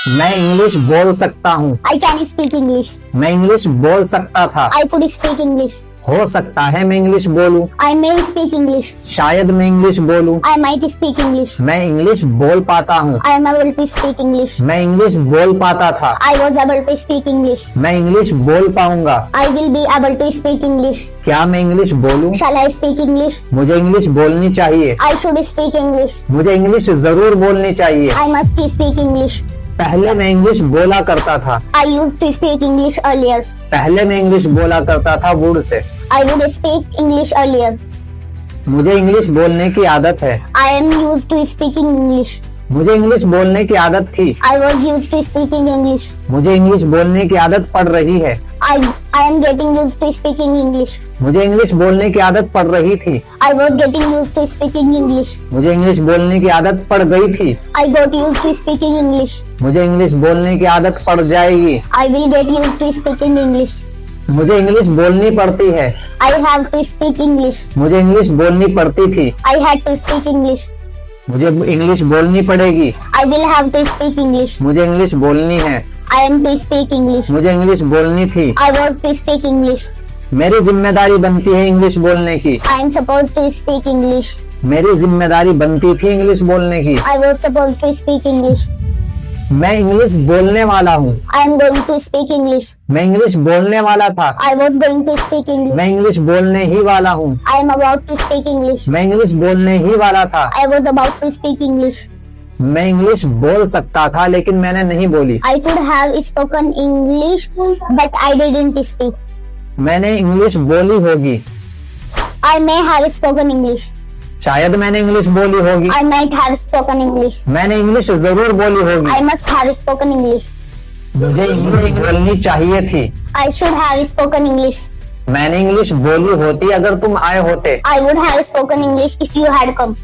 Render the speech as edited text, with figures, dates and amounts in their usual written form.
मैं इंग्लिश बोल सकता हूँ। I can speak English. मैं इंग्लिश बोल सकता था। I could speak English. हो सकता है मैं इंग्लिश बोलूं। I may speak English. शायद मैं इंग्लिश बोलूं। I might speak English. मैं इंग्लिश बोल पाता हूँ। I am able to speak English. मैं इंग्लिश बोल पाता था। I was able to speak English. मैं इंग्लिश बोल पाऊंगा। I will be able to speak English. क्या मैं इंग्लिश बोलूं? Shall I speak English? मुझे इंग्लिश बोलनी चाहिए। I should speak English. मुझे इंग्लिश जरूर बोलनी चाहिए। I must speak English. पहले मैं इंग्लिश बोला करता था। I used to speak English earlier. पहले मैं इंग्लिश बोला करता था would say. I would speak English earlier. मुझे इंग्लिश बोलने की आदत है। I am used to speaking English. मुझे इंग्लिश बोलने की आदत थी। I was used to speaking English. मुझे इंग्लिश बोलने की आदत पड़ रही है। I am getting used to speaking English. मुझे इंग्लिश बोलने की आदत पड़ रही थी। I was getting used to speaking English. मुझे इंग्लिश बोलने की आदत पड़ गई थी। I got used to speaking English. मुझे इंग्लिश बोलने की आदत पड़ जाएगी। I will get used to speaking English. मुझे इंग्लिश बोलनी पड़ती है। I have to speak English. मुझे इंग्लिश बोलनी पड़ती थी। I had to speak English. मुझे इंग्लिश बोलनी पड़ेगी। I will have to speak English. मुझे इंग्लिश बोलनी है। I am to speak English. मुझे इंग्लिश बोलनी थी। I was to speak English. मेरी जिम्मेदारी बनती है इंग्लिश बोलने की। I am supposed to speak English. मेरी जिम्मेदारी बनती थी इंग्लिश बोलने की। I was supposed to speak English. मैं इंग्लिश बोलने वाला हूँ। I am going to speak English. मैं इंग्लिश बोलने वाला था। I was going to speak English. मैं इंग्लिश बोलने ही वाला हूँ। I am about to speak English. मैं इंग्लिश बोलने ही वाला था। I was about to speak English. मैं इंग्लिश बोल सकता था लेकिन मैंने नहीं बोली। I could have spoken English, but I didn't speak. मैंने इंग्लिश बोली होगी। I may have spoken English. शायद मैंने इंग्लिश बोली होगी। I might have spoken English. मैंने इंग्लिश जरूर बोली होगी। I must have spoken English. मुझे इंग्लिश बोलनी चाहिए थी। I should have spoken English. मैंने इंग्लिश बोली होती अगर तुम आए होते। I would have spoken English if you had come.